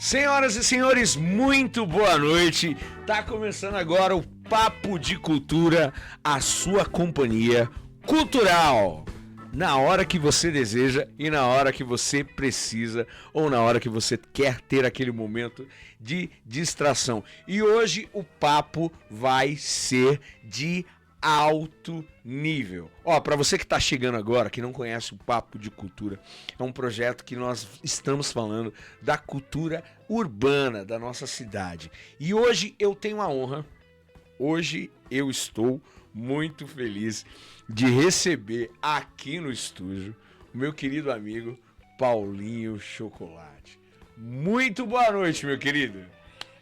Senhoras e senhores, muito boa noite. Tá começando agora o Papo de Cultura, a sua companhia cultural. Na hora que você deseja e na hora que você precisa ou na hora que você quer ter aquele momento de distração. E hoje o papo vai ser de alto nível. Ó, para você que tá chegando agora, que não conhece o Papo de Cultura, é um projeto que nós estamos falando da cultura urbana da nossa cidade. E hoje eu tenho a honra, hoje eu estou muito feliz de receber aqui no estúdio o meu querido amigo Paulinho Chocolate. Muito boa noite, meu querido.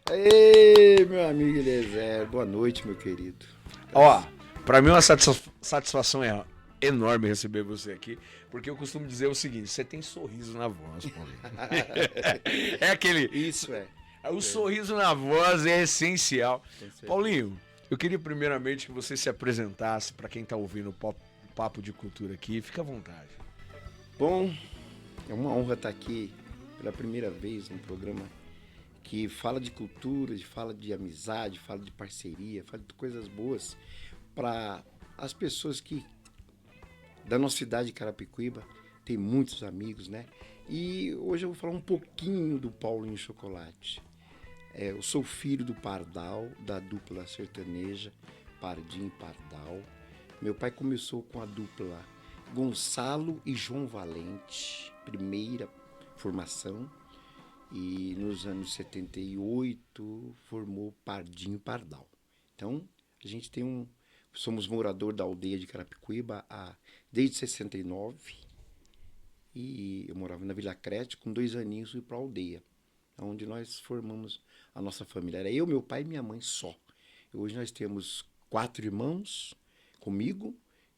Ei, meu amigo Eliezer, boa noite, meu querido. Ó, pra mim é uma satisfação enorme receber você aqui, porque eu costumo dizer o seguinte: você tem sorriso na voz, Paulinho. É aquele. Isso é. O sorriso na voz é essencial. Paulinho, eu queria primeiramente que você se apresentasse para quem tá ouvindo o Papo de Cultura aqui. Fica à vontade. Bom, é uma honra estar aqui pela primeira vez num programa que fala de cultura, fala de amizade, fala de parceria, fala de coisas boas para as pessoas que da nossa cidade de Carapicuíba tem muitos amigos, né? E hoje eu vou falar um pouquinho do Paulinho Chocolate. Eu sou filho do Pardal, da dupla sertaneja Pardinho e Pardal. Meu pai começou com a dupla Gonçalo e João Valente, primeira formação. E nos anos 78 formou Pardinho e Pardal. Então, a gente tem somos morador da aldeia de Carapicuíba desde 69. E eu morava na Vila Crete, com 2 aninhos fui para a aldeia, onde nós formamos a nossa família. Era eu, meu pai e minha mãe só. E hoje nós temos 4 irmãos comigo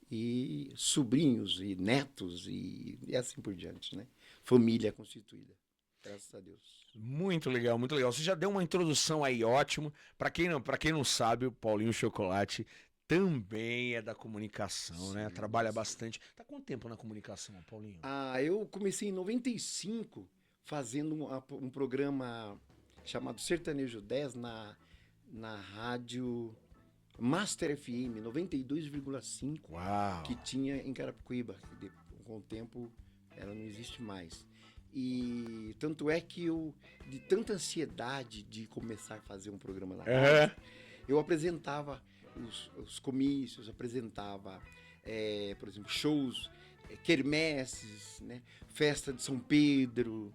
e sobrinhos e netos e assim por diante, né? Família constituída. Graças a Deus. Muito legal, muito legal. Você já deu uma introdução aí, ótimo. Para quem não sabe, o Paulinho Chocolate também é da comunicação, sim, né? Trabalha bastante. Tá quanto tempo na comunicação, Paulinho? Eu comecei em 95 fazendo um programa chamado Sertanejo 10 na rádio Master FM 92,5. Uau! Que tinha em Carapicuíba. Com o tempo ela não existe mais. E tanto é que de tanta ansiedade de começar a fazer um programa na rádio, eu apresentava os comícios, apresentava, por exemplo, shows, quermesses, né? Festa de São Pedro,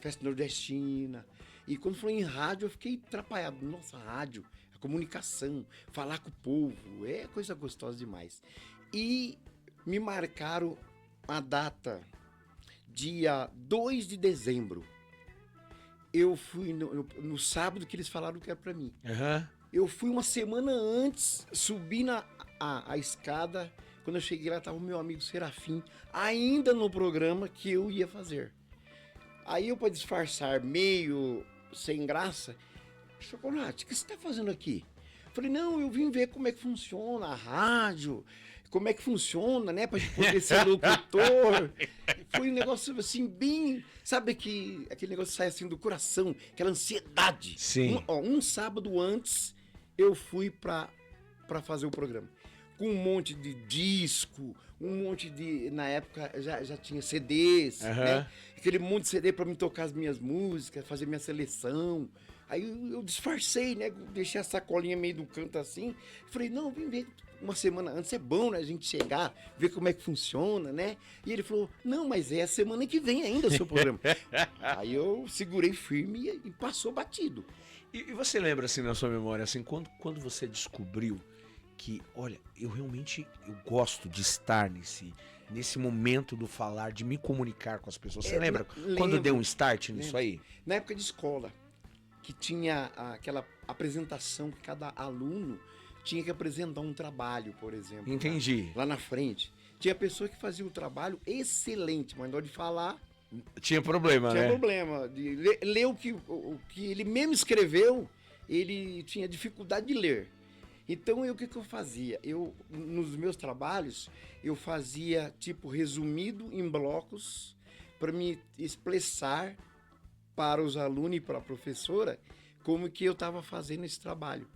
festa nordestina. E quando foi em rádio, eu fiquei atrapalhado. Nossa, rádio, a comunicação, falar com o povo, é coisa gostosa demais. E me marcaram a data, dia 2 de dezembro. Eu fui no sábado que eles falaram que era pra mim. Eu fui uma semana antes, subi a escada. Quando eu cheguei lá, estava o meu amigo Serafim, ainda no programa que eu ia fazer. Aí eu, para disfarçar, meio sem graça, Chocolate, o que você está fazendo aqui? Falei, não, eu vim ver como é que funciona a rádio, como é que funciona, né, pra gente poder ser locutor. Foi um negócio assim, bem, sabe aquele negócio sai assim do coração, aquela ansiedade. Sim. Um sábado antes, eu fui pra fazer o programa. Com um monte de disco, na época já tinha CDs, né? Aquele monte de CD pra me tocar as minhas músicas, fazer minha seleção. Aí eu disfarcei, né? Deixei a sacolinha meio do canto assim. Falei, não, vem ver uma semana antes, é bom, né? A gente chegar, ver como é que funciona, né? E ele falou, não, mas é a semana que vem ainda o seu programa. Aí eu segurei firme e passou batido. E você lembra, assim, na sua memória, assim, quando você descobriu que, olha, eu gosto de estar nesse momento do falar, de me comunicar com as pessoas. Você lembra quando deu um start nisso aí? Na época de escola, que tinha aquela apresentação que cada aluno tinha que apresentar um trabalho, por exemplo. Entendi. Lá na frente. Tinha pessoa que fazia o trabalho excelente, mas na hora de falar... Tinha problema, né? Tinha problema. De ler o que ele mesmo escreveu, ele tinha dificuldade de ler. Então, o que eu fazia? Nos meus trabalhos, eu fazia, tipo, resumido em blocos para me expressar para os alunos e para a professora como que eu estava fazendo esse trabalho.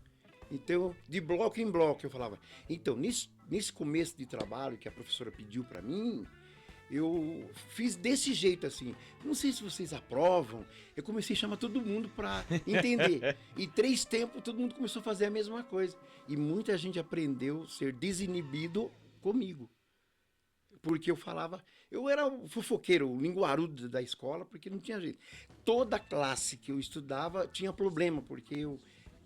Então, de bloco em bloco, eu falava, então, nesse começo de trabalho que a professora pediu para mim, eu fiz desse jeito assim. Não sei se vocês aprovam. Eu comecei a chamar todo mundo para entender. E 3 tempos, todo mundo começou a fazer a mesma coisa. E muita gente aprendeu a ser desinibido comigo. Porque eu falava... Eu era o fofoqueiro, o linguarudo da escola, porque não tinha jeito. Toda classe que eu estudava tinha problema, porque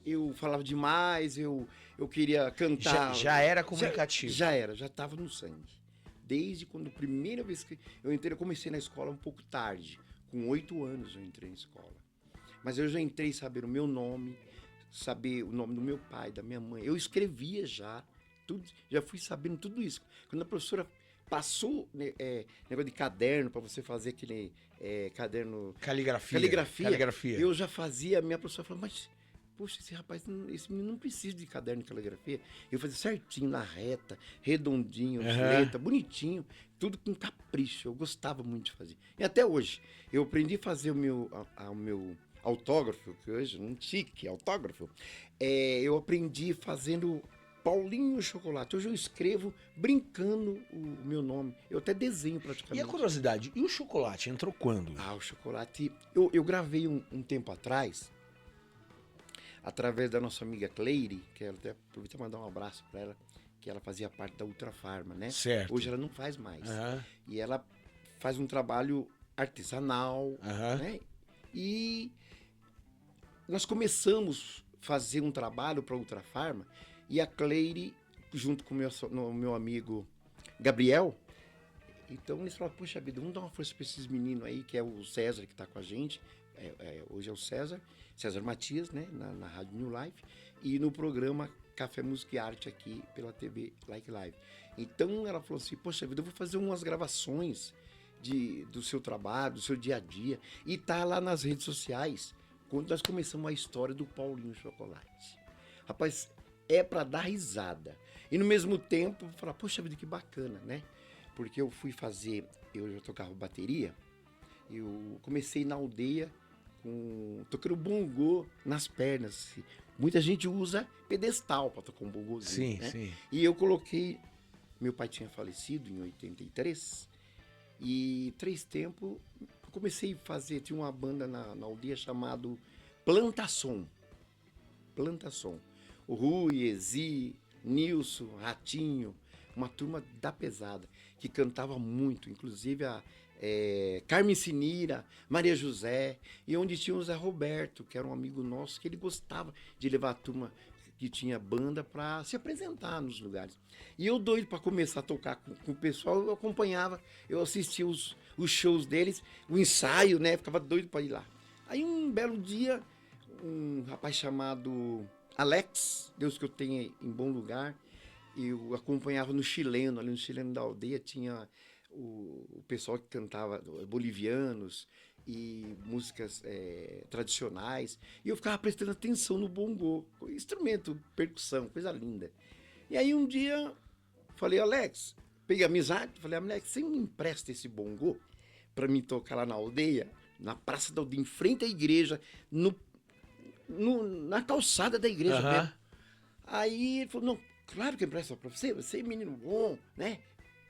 eu falava demais, eu queria cantar. Já era comunicativo. Já estava no sangue. Desde quando a primeira vez que eu entrei, eu comecei na escola um pouco tarde. Com 8 anos eu entrei na escola. Mas eu já entrei sabendo o meu nome, saber o nome do meu pai, da minha mãe. Eu escrevia já, tudo, já fui sabendo tudo isso. Quando a professora passou negócio de caderno, para você fazer aquele caderno... Caligrafia. Eu já fazia, a minha professora falou, mas... Poxa, esse menino não precisa de caderno de caligrafia. Eu fazia certinho, na reta, redondinho, letra, bonitinho, tudo com capricho. Eu gostava muito de fazer. E até hoje, eu aprendi a fazer o meu autógrafo, que hoje é um chique autógrafo. Eu aprendi fazendo Paulinho Chocolate. Hoje eu escrevo brincando o meu nome. Eu até desenho praticamente. E a curiosidade, e o chocolate entrou quando? O chocolate... Eu gravei um tempo atrás... através da nossa amiga Cleire, que ela até aproveita mandar um abraço para ela, que ela fazia parte da Ultra Farma, né? Certo. Hoje ela não faz mais. E ela faz um trabalho artesanal, né? E nós começamos a fazer um trabalho para a Ultra Farma e a Cleire, junto com o meu amigo Gabriel, então eles falaram, poxa vida, vamos dar uma força para esses meninos aí, que é o César que está com a gente, hoje é o César Matias, né, na Rádio New Life, e no programa Café Música e Arte aqui pela TV Like Live. Então ela falou assim, poxa vida, eu vou fazer umas gravações do seu trabalho, do seu dia a dia, e tá lá nas redes sociais, quando nós começamos a história do Paulinho Chocolate. Rapaz, é para dar risada. E no mesmo tempo, falar, poxa vida, que bacana, né? Porque eu já tocava bateria, eu comecei na aldeia, tocando bongô nas pernas. Muita gente usa pedestal para tocar um bongozinho. Sim, né? sim. E eu coloquei... Meu pai tinha falecido em 83. E 3 tempos, comecei a fazer... Tinha uma banda na aldeia chamada Plantação. O Rui, Ezi, Nilson, Ratinho. Uma turma da pesada. Que cantava muito. Inclusive Carmen Sinira, Maria José, e onde tinha o Zé Roberto, que era um amigo nosso, que ele gostava de levar a turma que tinha banda para se apresentar nos lugares. E eu doido para começar a tocar com o pessoal, eu acompanhava, eu assistia os shows deles, o ensaio, né? Ficava doido para ir lá. Aí um belo dia, um rapaz chamado Alex, Deus que eu tenha em bom lugar, eu acompanhava no chileno, ali no chileno da aldeia tinha... O pessoal que cantava bolivianos e músicas tradicionais, e eu ficava prestando atenção no bongô, instrumento, percussão, coisa linda. E aí um dia falei, Alex, peguei amizade, falei, Alex, você me empresta esse bongô para mim tocar lá na aldeia, na praça da aldeia, em frente à igreja, na calçada da igreja mesmo. Aí ele falou, não, claro que empresta para você é menino bom, né?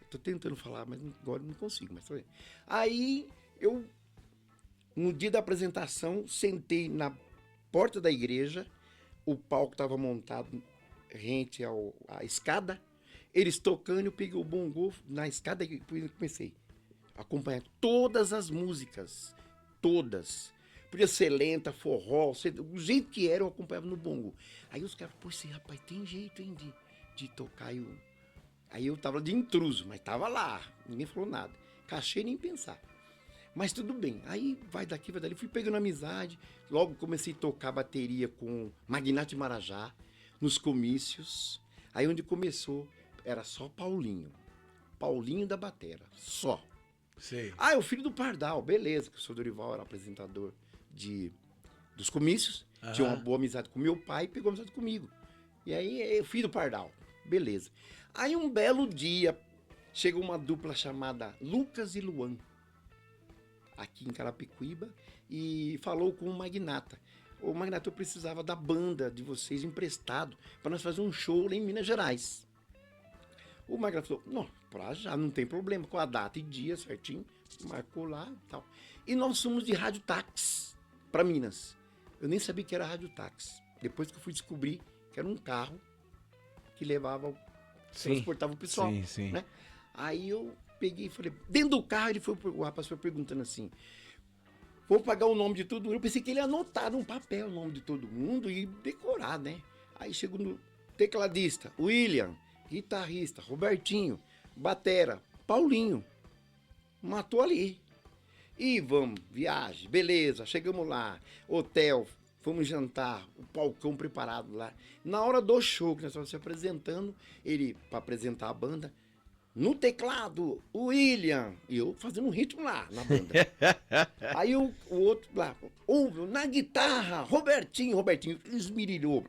Tô tentando falar, mas agora não consigo. Aí, no dia da apresentação, sentei na porta da igreja, o palco estava montado rente à escada, eles tocando, eu peguei o bongô na escada e comecei a acompanhar todas as músicas, todas. Podia ser lenta, forró, o jeito que era, eu acompanhava no bongô. Aí os caras, pô, esse rapaz tem jeito, hein, de tocar. Aí eu tava de intruso, mas tava lá, ninguém falou nada. Cachê nem pensar. Mas tudo bem, aí vai daqui, vai dali. Fui pegando amizade, logo comecei a tocar bateria com Magnate Marajá, nos comícios. Aí onde começou, era só Paulinho da batera, só. Sei. Ah, é o filho do Pardal, beleza, que o seu Dorival era apresentador dos comícios, tinha uma boa amizade com meu pai, pegou amizade comigo. E aí, é o filho do Pardal, beleza. Aí um belo dia, chega uma dupla chamada Lucas e Luan. aqui em Carapicuíba e falou com o Magnata. O Magnata, eu precisava da banda de vocês emprestado para nós fazer um show lá em Minas Gerais. O Magnata falou, não, pra já, não tem problema, com a data e dia certinho, marcou lá e tal. E nós fomos de rádio táxi para Minas. Eu nem sabia que era rádio táxi. Depois que eu fui descobrir que era um carro que levava, transportava o pessoal. Sim, sim. Né? Aí eu peguei e falei, dentro do carro, o rapaz foi perguntando assim, vou pagar o nome de todo mundo. Eu pensei que ele ia anotar num papel o nome de todo mundo e decorar, né? Aí chegou no tecladista, William, guitarrista, Robertinho, batera, Paulinho. Matou ali. E vamos, viagem, beleza, chegamos lá, hotel, fomos jantar, o palcão preparado lá. Na hora do show, que nós estávamos se apresentando, ele, para apresentar a banda, no teclado, o William, e eu fazendo um ritmo lá na banda. Aí o outro lá, na guitarra, Robertinho esmirilhou.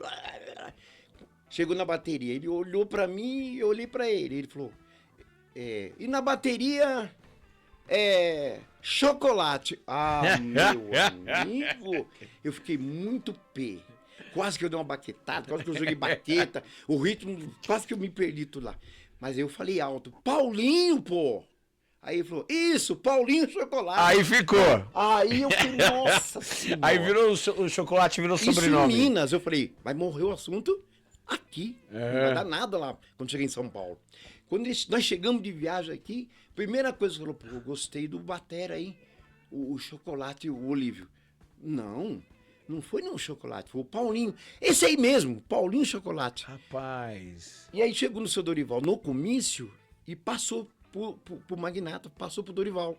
Chegou na bateria, ele olhou pra mim e eu olhei pra ele. Ele falou, e na bateria, Chocolate. Ah, meu amigo, eu fiquei muito pé. Quase que eu dei uma baquetada, quase que eu joguei baqueta, o ritmo, quase que eu me perdi tudo lá. Mas eu falei alto, Paulinho, pô! Aí ele falou, isso, Paulinho Chocolate. Aí ficou. Aí eu falei, nossa senhora. Aí virou o Chocolate, virou sobrenome. Isso em Minas, eu falei, mas morreu o assunto aqui. Não vai dar nada lá quando cheguei em São Paulo. Quando nós chegamos de viagem aqui, primeira coisa que falou, pô, eu gostei do batera aí, o Chocolate e o Olívio. Não foi não o Chocolate, foi o Paulinho. Esse aí mesmo, Paulinho Chocolate. Rapaz. E aí chegou no seu Dorival no comício e passou pro Magnata, passou pro Dorival,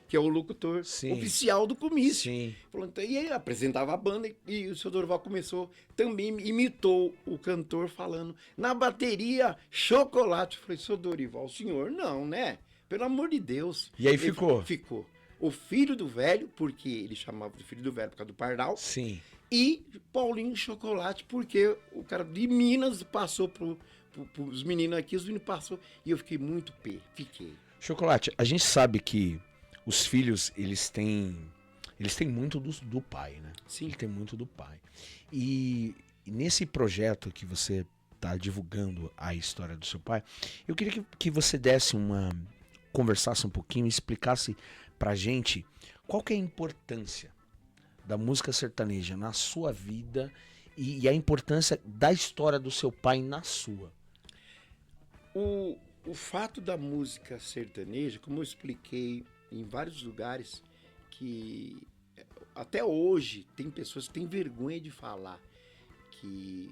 que é o locutor oficial do comício. Sim. Falou, então, e aí apresentava a banda e o seu Dorival começou, também imitou o cantor falando, na bateria, Chocolate. Eu falei, seu Dorival, o senhor não, né? Pelo amor de Deus. E aí ele ficou? Ficou. O filho do velho, porque ele chamava de filho do velho por causa do Pardal. Sim. E Paulinho Chocolate, porque o cara de Minas passou pros meninos aqui, os meninos passou, e eu fiquei muito fiquei. Chocolate, a gente sabe que os filhos, eles têm muito do pai, né? Sim. Ele tem muito do pai. E nesse projeto que você tá divulgando a história do seu pai, eu queria que você conversasse um pouquinho e explicasse pra gente qual que é a importância da música sertaneja na sua vida e a importância da história do seu pai na sua. O fato da música sertaneja, como eu expliquei em vários lugares, que até hoje tem pessoas que têm vergonha de falar que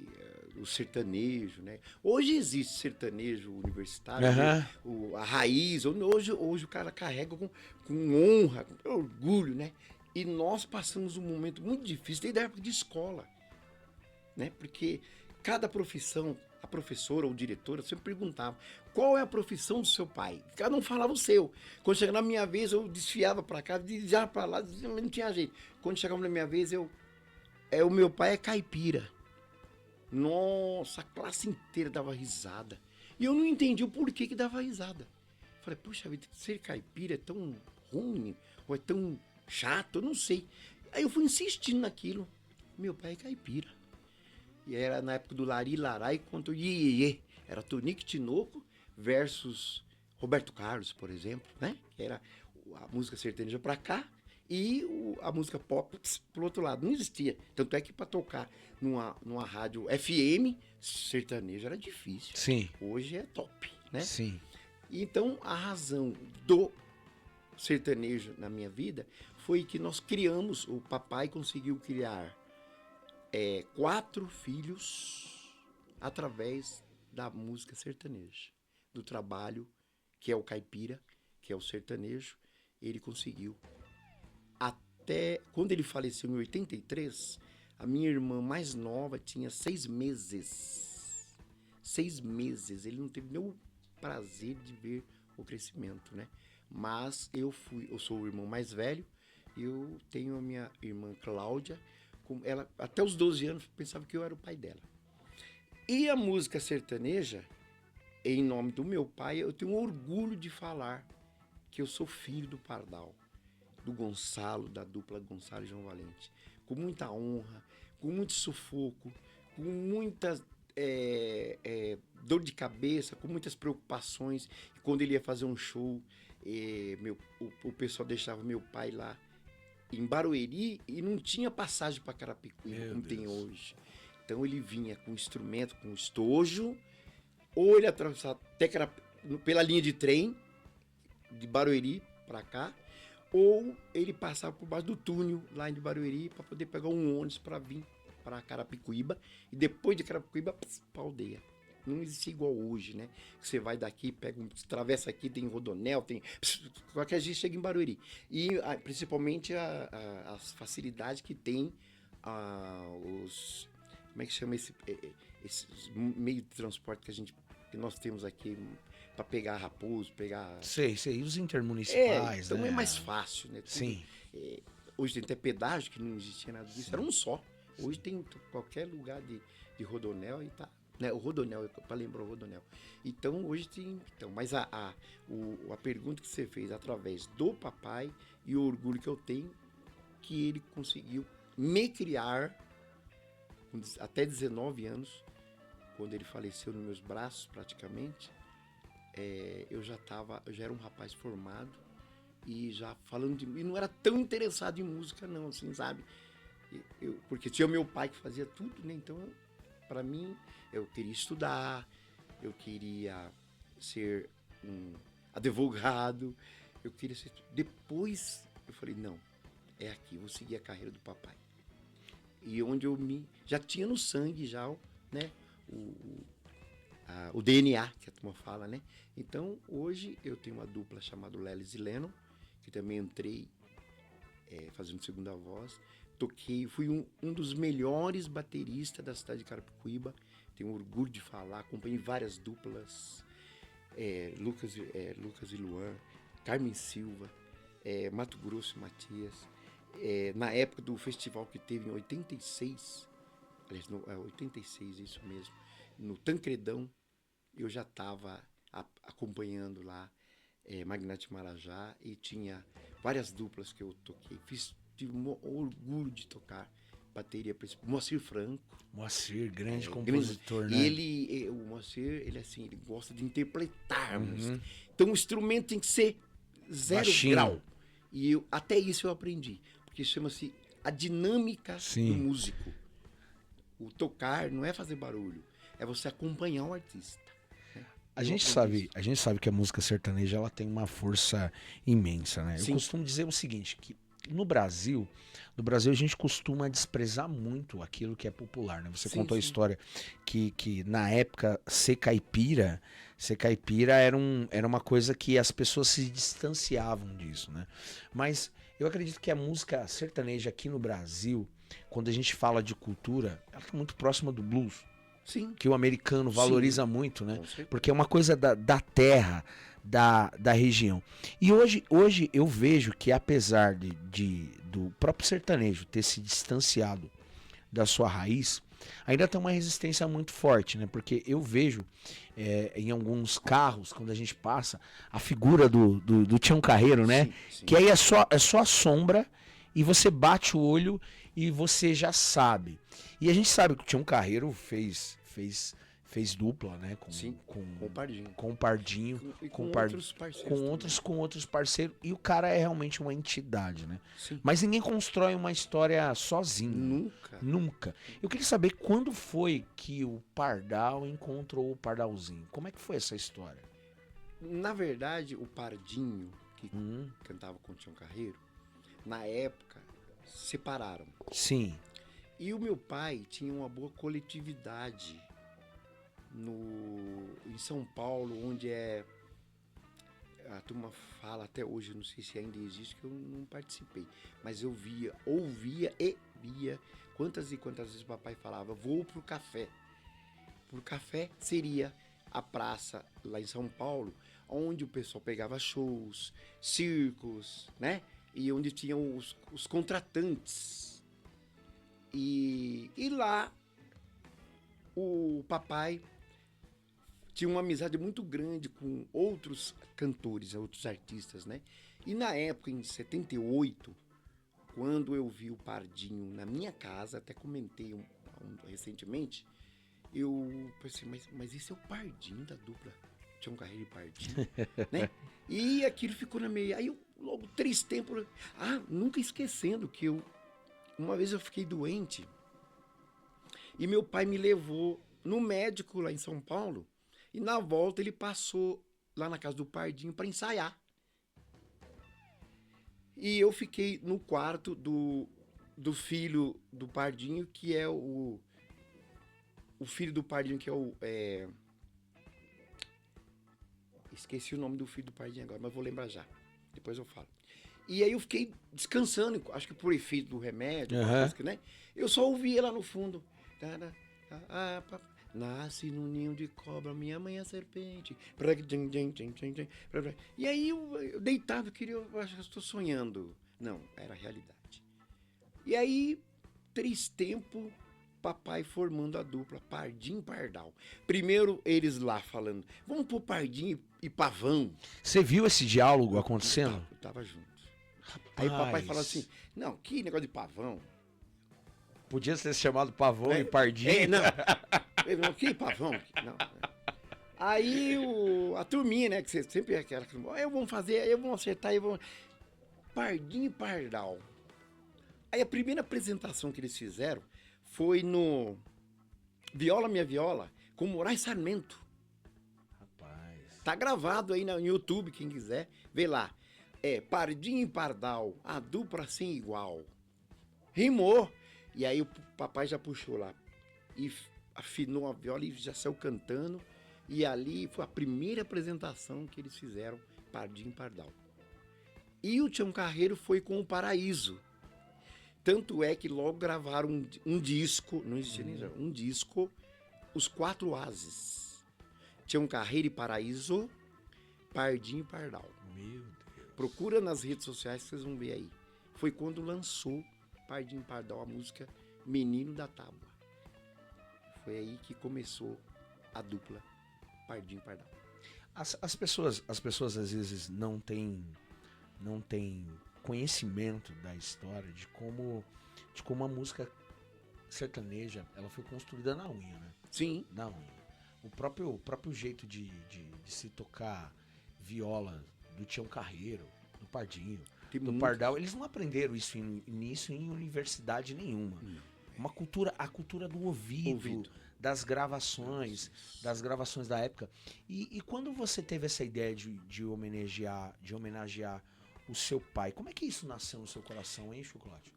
o sertanejo, né? Hoje existe sertanejo universitário, né? A raiz, hoje o cara carrega com honra, com orgulho, né? E nós passamos um momento muito difícil desde a época de escola, né? Porque cada profissão, a professora ou diretora sempre perguntava qual é a profissão do seu pai. Cada um falava o seu. Quando chegava na minha vez, eu desfiava para cá, desviava para lá, não tinha jeito. Quando chegava na minha vez, o meu pai é caipira. Nossa, a classe inteira dava risada. E eu não entendi o porquê que dava risada. Falei, puxa vida, ser caipira é tão ruim, ou é tão chato, eu não sei. Aí eu fui insistindo naquilo. Meu pai é caipira. E era na época do Lari Larai contra o Iê. Era Tonico Tinoco versus Roberto Carlos, por exemplo, né? Que era a música sertaneja pra cá e a música pop pro outro lado. Não existia. Tanto é que pra tocar numa rádio FM, sertanejo era difícil. Sim. Hoje é top, né? Sim. Então, a razão do sertanejo na minha vida foi que nós criamos, o papai conseguiu criar 4 filhos através da música sertaneja, do trabalho que é o caipira, que é o sertanejo, ele conseguiu. Até quando ele faleceu em 83, a minha irmã mais nova tinha 6 meses. 6 meses, ele não teve nenhum prazer de ver o crescimento, né? Mas eu sou o irmão mais velho, eu tenho a minha irmã Cláudia, ela até os 12 anos pensava que eu era o pai dela. E a música sertaneja, em nome do meu pai, eu tenho orgulho de falar que eu sou filho do Pardal, do Gonçalo, da dupla Gonçalo e João Valente. Com muita honra, com muito sufoco, com muita dor de cabeça, com muitas preocupações. Quando ele ia fazer um show, o pessoal deixava meu pai lá em Barueri e não tinha passagem para Carapicuíba como tem hoje. Então ele vinha com instrumento, com estojo, ou ele atravessava até pela linha de trem de Barueri para cá, ou ele passava por baixo do túnel lá em Barueri para poder pegar um ônibus para vir para Carapicuíba e depois de Carapicuíba para aldeia. Não existe igual hoje, né? Você vai daqui, atravessa aqui, tem Rodonel, tem qualquer gente chega em Barueri. E principalmente as facilidades que tem como é que chama esse meio de transporte que nós temos aqui para pegar Raposo, pegar... Sei, os intermunicipais, então né? é mais fácil, né? Sim. Hoje tem até pedágio, que não existia nada disso, era um só. Hoje tem qualquer lugar de Rodonel e tá... Né? O Rodonel, para lembrar o Rodonel. Então, hoje tem... mas a pergunta que você fez através do papai e o orgulho que eu tenho, que ele conseguiu me criar até 19 anos, quando ele faleceu nos meus braços, praticamente, eu já era um rapaz formado e já falando e não era tão interessado em música, não, assim, sabe? Porque tinha meu pai que fazia tudo, né? Então, para mim, eu queria estudar, eu queria ser um advogado, eu queria ser... Depois, eu falei, não, é aqui, vou seguir a carreira do papai. E onde já tinha no sangue, já, né? O DNA, que a turma fala, né? Então, hoje, eu tenho uma dupla chamada Lelis e Lennon, que também entrei fazendo segunda voz. Toquei, fui um dos melhores bateristas da cidade de Carapicuíba. Tenho orgulho de falar, acompanhei várias duplas. Lucas e Luan, Carmen Silva, Mato Grosso e Matias. Na época do festival que teve em 86, aliás, 86, isso mesmo, no Tancredão, eu já estava acompanhando lá Magnate Marajá e tinha várias duplas que eu toquei. Tive orgulho de tocar bateria, Moacir Franco. Moacir, grande compositor, né? O Moacir, ele assim, ele gosta de interpretar música. Então o instrumento tem que ser 0 baixinho. Grau. E até isso eu aprendi, porque chama-se a dinâmica do músico. O tocar não é fazer barulho, é você acompanhar o artista. A gente sabe que a música sertaneja ela tem uma força imensa, né? Sim. Eu costumo dizer o seguinte, que no Brasil a gente costuma desprezar muito aquilo que é popular, né? Você contou a história que na época ser caipira era uma coisa que as pessoas se distanciavam disso, né? Mas eu acredito que a música sertaneja aqui no Brasil, quando a gente fala de cultura, ela está muito próxima do blues. Sim. Que o americano valoriza muito, né? Com certeza. Porque é uma coisa da terra, da região. E hoje eu vejo que apesar do próprio sertanejo ter se distanciado da sua raiz, ainda tem uma resistência muito forte, né? Porque eu vejo em alguns carros, quando a gente passa, a figura do Tião Carreiro, né? Sim. Que aí é só a sombra e você bate o olho e você já sabe. E a gente sabe que o Tião Carreiro fez dupla, né? Com o Pardinho. Com outros parceiros. Com outros parceiros. E o cara é realmente uma entidade, né? Sim. Mas ninguém constrói uma história sozinho. Nunca. Eu queria saber quando foi que o Pardal encontrou o Pardalzinho. Como é que foi essa história? Na verdade, o Pardinho, que cantava com o Tião Carreiro, na época, separaram. Sim. E o meu pai tinha uma boa coletividade em São Paulo, onde a turma fala até hoje, não sei se ainda existe, que eu não participei, mas eu ouvia e via quantas e quantas vezes o papai falava, vou pro café. Pro café seria a praça lá em São Paulo, onde o pessoal pegava shows, circos, né? E onde tinham os contratantes. E lá o papai tinha uma amizade muito grande com outros cantores, outros artistas, né? E na época, em 78, quando eu vi o Pardinho na minha casa, até comentei recentemente, eu pensei, mas esse é o Pardinho da dupla Tião Carreiro e Pardinho, né? E aquilo ficou na meia. Aí eu, logo 3 tempos... nunca esquecendo que uma vez eu fiquei doente e meu pai me levou no médico lá em São Paulo e na volta ele passou lá na casa do Pardinho para ensaiar. E eu fiquei no quarto do filho do Pardinho, que é o filho do Pardinho, que é esqueci o nome do filho do Pardinho agora, mas vou lembrar já. Depois eu falo. E aí eu fiquei descansando, acho que por efeito do remédio, né? Eu só ouvia lá no fundo. Nasce no ninho de cobra, minha mãe é serpente. E aí eu deitado, eu acho que estou sonhando. Não, era realidade. E aí, 3 tempos, papai formando a dupla Pardinho e Pardal. Primeiro eles lá falando, vamos pôr Pardinho e Pavão. Você viu esse diálogo acontecendo? Eu tava junto. Aí o papai falou assim, não, que negócio de Pavão. Podia ser chamado Pavão e Pardinho. Não, que Pavão? Não. Aí a turminha, né, que você sempre é aquela, eu vou fazer, eu vou acertar, Pardinho e Pardal. Aí a primeira apresentação que eles fizeram foi no Viola Minha Viola, com Moraes Sarmento. Rapaz. Tá gravado aí no YouTube, quem quiser, vê lá. Pardinho e Pardal, a dupla sem igual. Rimou. E aí o papai já puxou lá e afinou a viola e já saiu cantando. E ali foi a primeira apresentação que eles fizeram, Pardinho e Pardal. E o Tião Carreiro foi com o Paraíso. Tanto é que logo gravaram um disco, não existia nem já, um disco, Os 4 Ases. Tião Carreiro e Paraíso, Pardinho e Pardal. Meu Deus. Procura nas redes sociais que vocês vão ver aí. Foi quando lançou Pardinho e Pardal a música Menino da Tábua. Foi aí que começou a dupla Pardinho e Pardal. As pessoas às vezes não têm conhecimento da história de como a música sertaneja ela foi construída na unha, né? Sim. Na unha. O próprio jeito de se tocar viola do Tião Carreiro, do Pardinho, do Pardal, eles não aprenderam isso em universidade nenhuma. Uma cultura, a cultura do ouvido. Das gravações da época. E quando você teve essa ideia de homenagear o seu pai, como é que isso nasceu no seu coração, hein, Chocolate?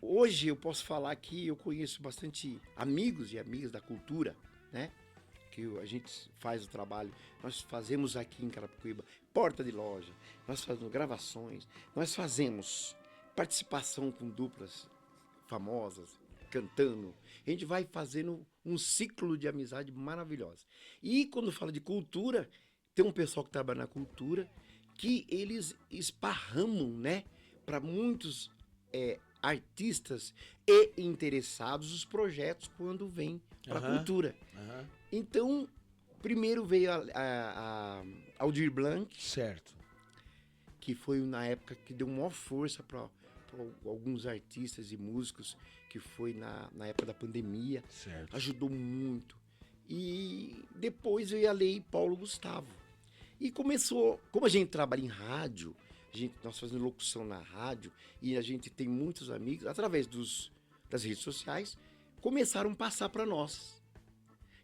Hoje eu posso falar que eu conheço bastante amigos e amigas da cultura, né? Que a gente faz o trabalho, nós fazemos aqui em Carapicuíba porta de loja, nós fazemos gravações, nós fazemos participação com duplas famosas, cantando. A gente vai fazendo um ciclo de amizade maravilhosa. E quando fala de cultura, tem um pessoal que trabalha na cultura que eles esparramam, né, para muitos artistas e interessados os projetos quando vêm para a cultura. Então, primeiro veio a Aldir Blanc, certo, que foi na época que deu maior força para alguns artistas e músicos, que foi na época da pandemia, certo. Ajudou muito. E depois veio a Lei Paulo Gustavo. E começou, como a gente trabalha em rádio, nós fazemos locução na rádio, e a gente tem muitos amigos, através das redes sociais, começaram a passar para nós.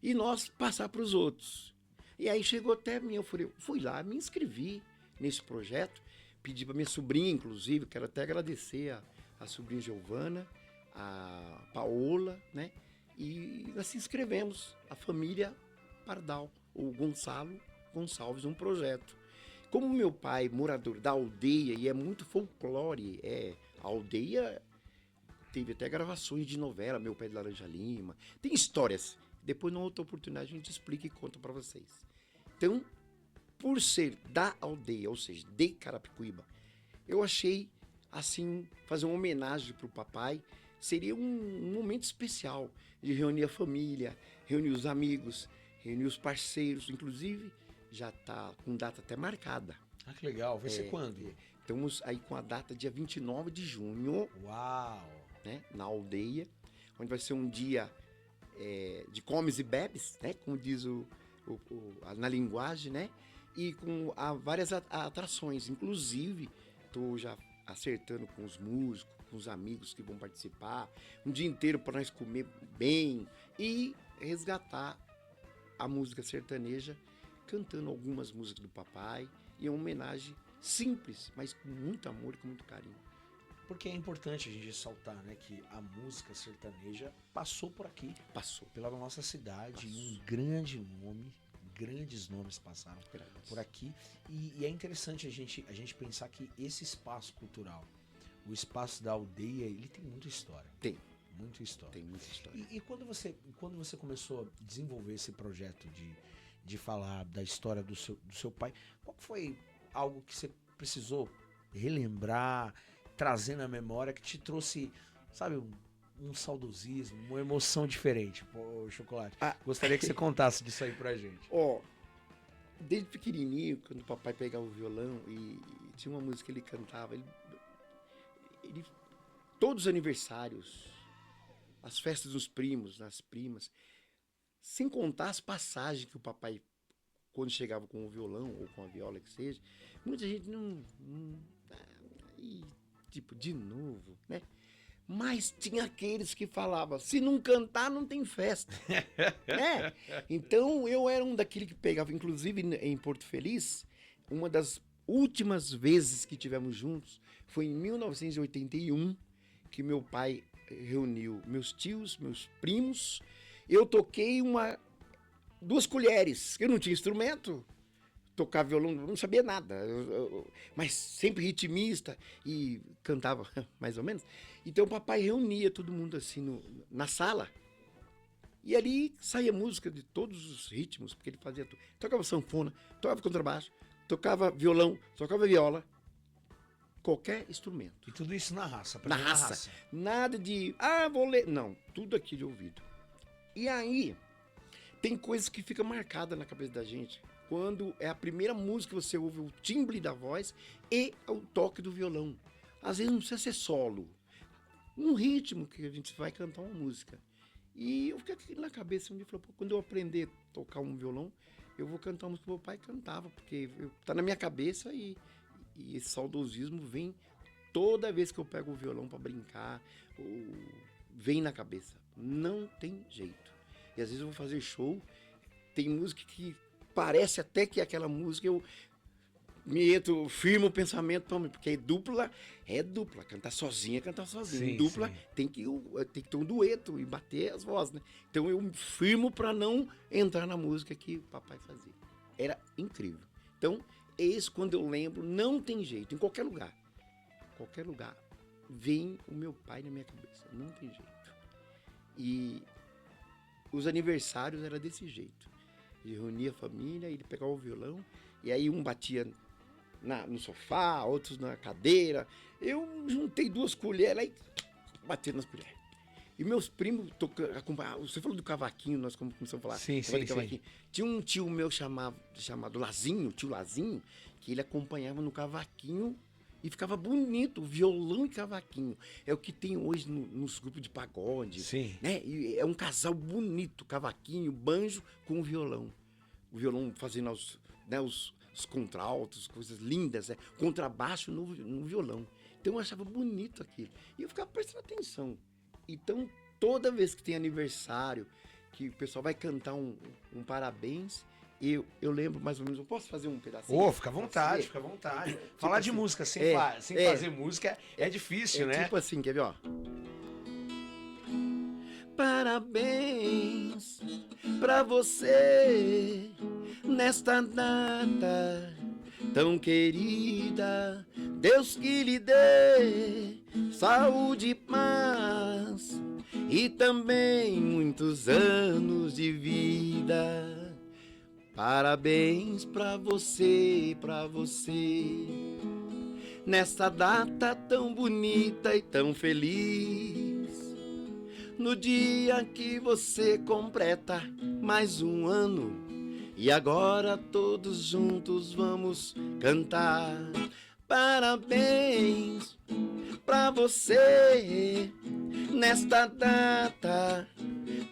E nós passar para os outros. E aí chegou até mim, eu fui lá, me inscrevi nesse projeto, pedi para minha sobrinha, inclusive, quero até agradecer a sobrinha Giovana, a Paola, né? E nós se inscrevemos, a família Pardal, o Gonçalo Gonçalves, um projeto. Como meu pai, morador da aldeia, e é muito folclore, a aldeia teve até gravações de novela, Meu Pé de Laranja Lima, tem histórias. Depois, numa outra oportunidade, a gente explica e conta para vocês. Então, por ser da aldeia, ou seja, de Carapicuíba, eu achei, assim, fazer uma homenagem pro papai seria um momento especial de reunir a família, reunir os amigos reunir os parceiros, inclusive já está com data até marcada. Ah, que legal. Vai ser quando? Estamos aí com a data dia 29 de junho. Uau! Né, na aldeia, onde vai ser um dia de comes e bebes, né, como diz na linguagem, né, e com várias atrações. Inclusive, estou já acertando com os músicos, com os amigos que vão participar, um dia inteiro para nós comer bem e resgatar a música sertaneja, cantando algumas músicas do papai, e é uma homenagem simples, mas com muito amor e com muito carinho. Porque é importante a gente ressaltar, né, que a música sertaneja passou por aqui. Passou. Pela nossa cidade. Passou. Um grande nome, grandes nomes passaram por aqui. E é interessante a gente pensar que esse espaço cultural, o espaço da aldeia, ele tem muita história. Tem. Muita história. Tem muita história. E quando você começou a desenvolver esse projeto de falar da história do seu pai, qual foi algo que você precisou relembrar, trazer na memória, que te trouxe, sabe, um saudosismo, uma emoção diferente? Pô, Chocolate, gostaria que você contasse disso aí pra gente. Desde pequenininho, quando o papai pegava o violão e tinha uma música que ele cantava, ele todos os aniversários, as festas dos primos, das primas, sem contar as passagens que o papai, quando chegava com o violão ou com a viola que seja, muita gente tipo, de novo, né? Mas tinha aqueles que falavam, se não cantar, não tem festa. Né? Então, eu era um daquele que pegava, inclusive em Porto Feliz, uma das últimas vezes que tivemos juntos, foi em 1981, que meu pai reuniu meus tios, meus primos, eu toquei 2 colheres, eu não tinha instrumento, tocar violão, não sabia nada, mas sempre ritmista e cantava mais ou menos. Então o papai reunia todo mundo assim na sala e ali saía música de todos os ritmos, porque ele fazia tudo. Tocava sanfona, tocava contrabaixo, tocava violão, tocava viola, qualquer instrumento. E tudo isso na raça? Na raça. Nada de, vou ler. Não, tudo aqui de ouvido. E aí, tem coisas que ficam marcadas na cabeça da gente. Quando é a primeira música que você ouve o timbre da voz e o toque do violão. Às vezes não precisa ser solo. Um ritmo que a gente vai cantar uma música. E eu fiquei aquilo na cabeça. Um dia falou, quando eu aprender a tocar um violão, eu vou cantar uma música que meu pai cantava. Porque tá na minha cabeça e esse saudosismo vem toda vez que eu pego o violão para brincar. Vem na cabeça. Não tem jeito. E às vezes eu vou fazer show, tem música que parece até que aquela música eu firmo o pensamento, porque dupla, cantar sozinha. Sim, dupla sim. Tem que ter um dueto e bater as vozes, né? Então eu firmo para não entrar na música que o papai fazia. Era incrível. Então, quando eu lembro, não tem jeito, em qualquer lugar, vem o meu pai na minha cabeça, não tem jeito. E os aniversários era desse jeito. Ele reunia a família, ele pegava o violão, e aí um batia no sofá, outros na cadeira. Eu juntei 2 colheres e bati nas colheres. E meus primos acompanhavam. Você falou do cavaquinho, nós começamos a falar. Sim. Tinha um tio meu chamado Lazinho, tio Lazinho, que ele acompanhava no cavaquinho e ficava bonito, violão e cavaquinho. É o que tem hoje nos grupos de pagode. Sim. Né? E é um casal bonito, cavaquinho, banjo com violão. O violão fazendo os contraltos, coisas lindas, contrabaixo no violão. Então eu achava bonito aquilo. E eu ficava prestando atenção. Então, toda vez que tem aniversário, que o pessoal vai cantar um parabéns, eu lembro mais ou menos, eu posso fazer um pedacinho? Fica à vontade, fica à vontade. Falar assim, de música sem fazer música é difícil, né? Tipo assim, quer ver, ó? Parabéns pra você nesta data tão querida. Deus que lhe dê saúde e paz e também muitos anos de vida. Parabéns pra você, nesta data tão bonita e tão feliz. no dia que você completa mais um ano. E agora todos juntos vamos cantar. Parabéns pra você nesta data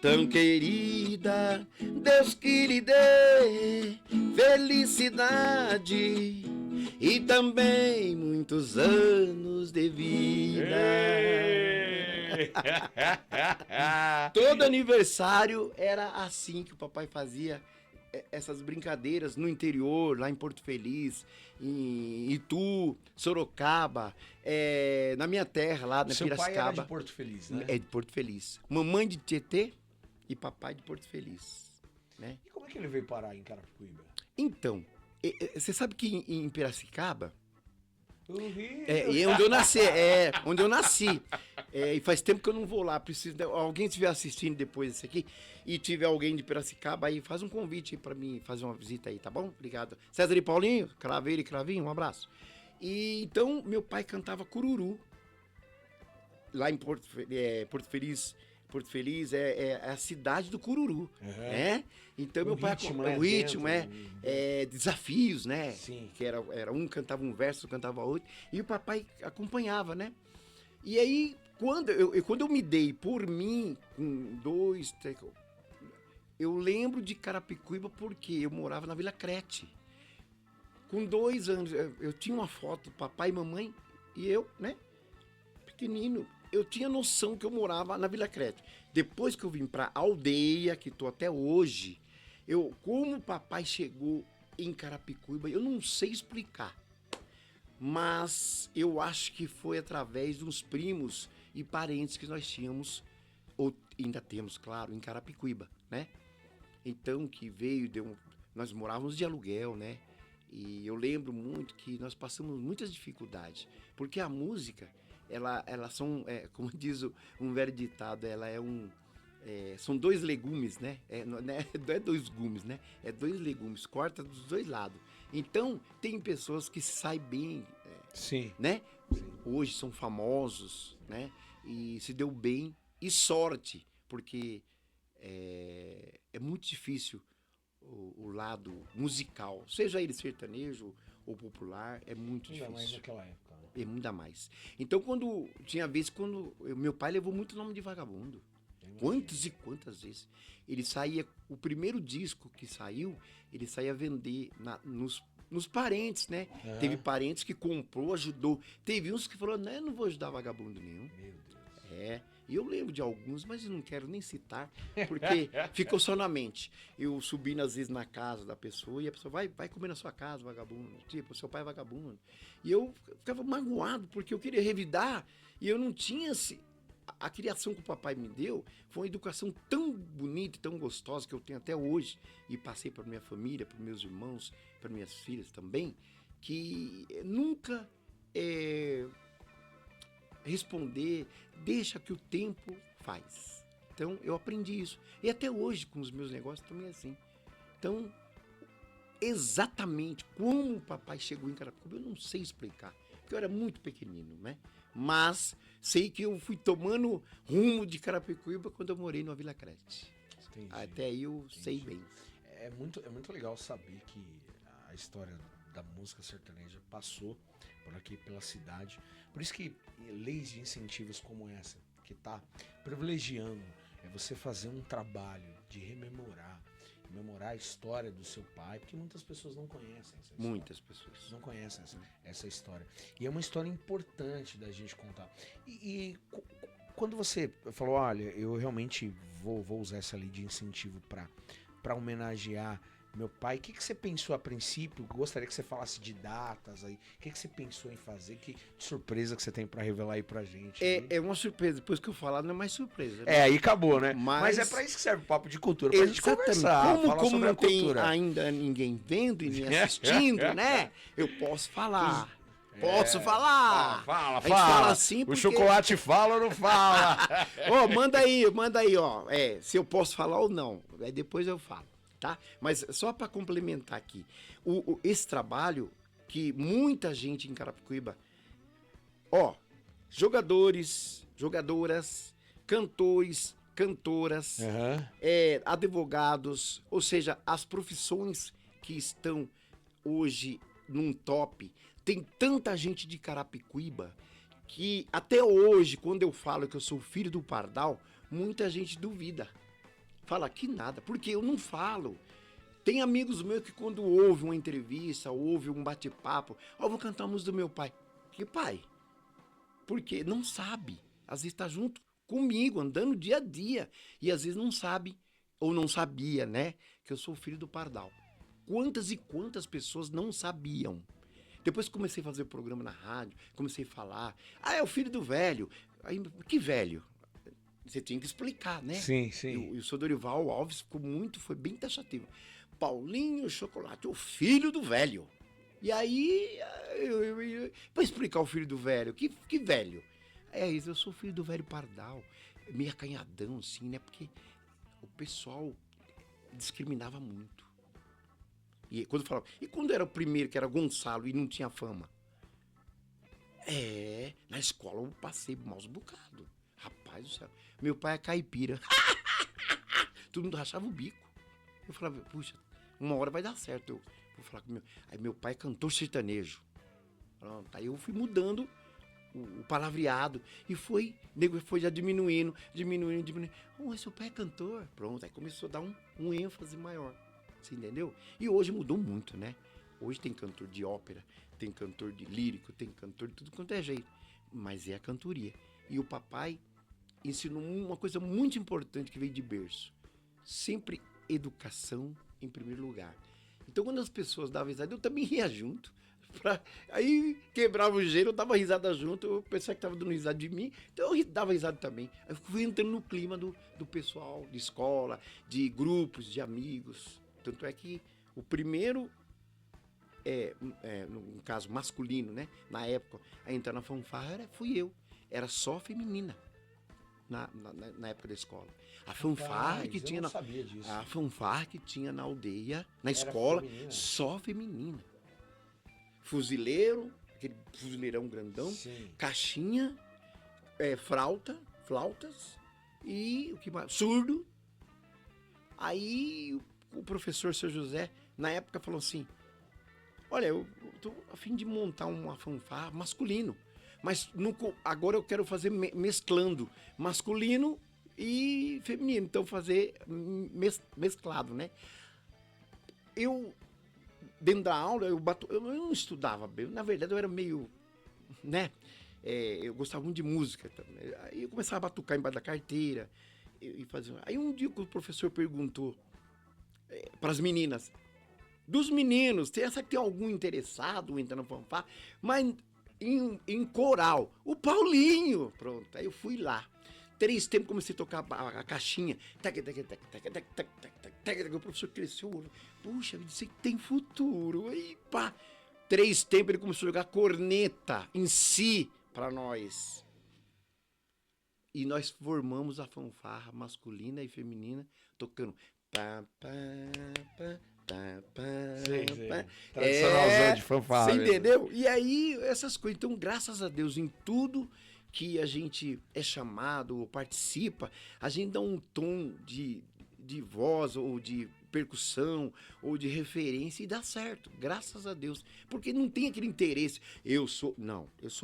tão querida. Deus que lhe dê felicidade e também muitos anos de vida. Todo aniversário era assim que o papai fazia. Essas brincadeiras no interior, lá em Porto Feliz, em Itu, Sorocaba, na minha terra, lá na Seu Piracicaba. pai era de Porto Feliz, né? É de Porto Feliz. Mamãe de Tietê e papai de Porto Feliz, né? E como é que ele veio parar em Carapicuíba? Então, você sabe que em Piracicaba, Rio. e onde eu nasci, e faz tempo que eu não vou lá, preciso, alguém estiver assistindo depois desse aqui, e tiver alguém de Piracicaba aí, faz um convite aí pra mim fazer uma visita aí, tá bom? Obrigado. César e Paulinho, Craveiro e Cravinho, um abraço. E então, meu pai cantava cururu, lá em Porto Feliz. Porto Feliz é a cidade do cururu, né? Então, meu pai, o ritmo desafios, né? Sim. Que era um cantava um verso, cantava outro, e o papai acompanhava, né? E aí, quando eu me dei por mim, com 2, 3... Eu lembro de Carapicuíba porque eu morava na Vila Crete. Com 2 anos, eu tinha uma foto do papai e mamãe e eu, né? Pequenino. Eu tinha noção que eu morava na Vila Crete. Depois que eu vim pra aldeia, que tô até hoje, como o papai chegou em Carapicuíba, eu não sei explicar. Mas eu acho que foi através dos primos e parentes que nós tínhamos, ou ainda temos, claro, em Carapicuíba, né? Então, que veio, nós morávamos de aluguel, né? E eu lembro muito que nós passamos muitas dificuldades, porque a música, ela são, como diz um velho ditado, são 2 legumes, né? Não é 2 gumes, né? É 2 legumes, corta dos 2 lados. Então, tem pessoas que se saem bem, Sim. né? Sim. Hoje são famosos, né? E se deu bem e sorte, porque é muito difícil o lado musical, seja ele sertanejo ou popular, é muito difícil. Ainda mais naquela época. Né? É ainda mais. Então, tinha vezes quando meu pai levou muito nome de vagabundo. Quantas e quantas vezes. Ele saía, o primeiro disco que saiu, ele saía vender nos parentes, né? Teve parentes que comprou, ajudou. Teve uns que falou, não, eu não vou ajudar vagabundo nenhum. Meu Deus. E eu lembro de alguns, mas eu não quero nem citar, porque ficou só na mente. Eu subindo às vezes na casa da pessoa e a pessoa vai comer na sua casa, vagabundo. Tipo, seu pai é vagabundo. E eu ficava magoado, porque eu queria revidar e eu não tinha... A criação que o papai me deu foi uma educação tão bonita e tão gostosa que eu tenho até hoje. E passei para minha família, para meus irmãos, para minhas filhas também, que nunca responder, deixa que o tempo faz. Então, eu aprendi isso. E até hoje, com os meus negócios, também é assim. Então, exatamente como o papai chegou em Carapicuíba, eu não sei explicar. Porque eu era muito pequenino, né? Mas sei que eu fui tomando rumo de Carapicuíba quando eu morei na Vila Crete. Entendi. Até aí eu sei bem. É muito legal saber que a história da música sertaneja passou por aqui, pela cidade. Por isso que leis de incentivos como essa, que está privilegiando você fazer um trabalho de rememorar a história do seu pai, porque muitas pessoas não conhecem essa história. Muitas pessoas. Não conhecem essa história. E é uma história importante da gente contar. E quando você falou, olha, eu realmente vou usar essa lei de incentivo para homenagear meu pai, o que você pensou a princípio? Gostaria que você falasse de datas aí. O que você pensou em fazer? Que surpresa que você tem para revelar aí pra gente? É uma surpresa. Depois que eu falar, não é mais surpresa. Né? Aí acabou, né? Mas é para isso que serve o Papo de Cultura, pra gente conversar. Como não tem ainda ninguém vendo e nem assistindo, né? Eu posso falar. Posso falar. Fala. A gente fala assim porque... O chocolate fala ou não fala? Manda aí, ó. Se eu posso falar ou não. Aí depois eu falo. Tá? Mas só para complementar aqui, esse trabalho que muita gente em Carapicuíba, jogadores, jogadoras, cantores, cantoras, Aham. advogados, ou seja, as profissões que estão hoje num top. Tem tanta gente de Carapicuíba que até hoje, quando eu falo que eu sou filho do Pardal, muita gente duvida. Fala que nada, porque eu não falo. Tem amigos meus que quando ouve uma entrevista, ouve um bate-papo, vou cantar a música do meu pai. Que pai? Porque não sabe. Às vezes está junto comigo, andando dia a dia. E às vezes não sabe, ou não sabia, né? Que eu sou filho do Pardal. Quantas e quantas pessoas não sabiam? Depois que comecei a fazer programa na rádio, comecei a falar. É o filho do velho. Aí, que velho? Você tinha que explicar, né? Sim, sim. E o seu Dorival Alves foi bem taxativo. Paulinho Chocolate, o filho do velho. E aí, para explicar o filho do velho, que velho? É isso, eu sou filho do velho Pardal, meio acanhadão assim, né? Porque o pessoal discriminava muito. E quando era o primeiro, que era Gonçalo e não tinha fama? Na escola eu passei maus bocados. Rapaz do céu, meu pai é caipira. Todo mundo rachava o bico. Eu falava, puxa, uma hora vai dar certo. Eu vou falar com meu pai é cantor sertanejo. Pronto, aí eu fui mudando o palavreado e nego foi já diminuindo. Seu pai é cantor. Pronto, aí começou a dar um ênfase maior. Você entendeu? E hoje mudou muito, né? Hoje tem cantor de ópera, tem cantor de lírico, tem cantor de tudo quanto é jeito. Mas é a cantoria. E o papai ensinou uma coisa muito importante que veio de berço. Sempre educação em primeiro lugar. Então, quando as pessoas davam risada, eu também ria junto. Aí quebrava o gelo, eu dava risada junto, eu pensava que estava dando risada de mim, então eu dava risada também. Aí eu fui entrando no clima do pessoal, de escola, de grupos, de amigos. Tanto é que o primeiro, no caso masculino, né? Na época, a entrar na fanfarra fui eu. Era só feminina. Na época da escola. A fanfarra que tinha a fanfarra que tinha na aldeia, na escola, feminina. Só feminina. Fuzileiro, aquele fuzileirão grandão, sim. Caixinha, flautas e o que mais? Surdo. Aí o professor Seu José, na época, falou assim: olha, eu tô a fim de montar uma fanfarra masculino. Mas agora eu quero fazer mesclando masculino e feminino. Então fazer mesclado, né? Eu, dentro da aula, eu não estudava bem. Na verdade, eu era meio, né? Eu gostava muito de música também. Aí eu começava a batucar embaixo da carteira. E fazer. Aí um dia o professor perguntou para as meninas: dos meninos, será que tem algum interessado em entrar no fanfarra? Mas em coral, o Paulinho. Pronto, aí eu fui lá. 3 tempos comecei a tocar a caixinha. O professor cresceu. Puxa, eu disse que tem futuro. Aí, pá. 3 tempos ele começou a jogar corneta em si para nós. E nós formamos a fanfarra masculina e feminina, tocando pá, pá, pá. Tradicionalzão de fanfarra. Você entendeu? E aí, essas coisas. Então, graças a Deus, em tudo que a gente é chamado ou participa, a gente dá um tom de voz ou de percussão ou de referência e dá certo. Graças a Deus. Porque não tem aquele interesse. Eu sou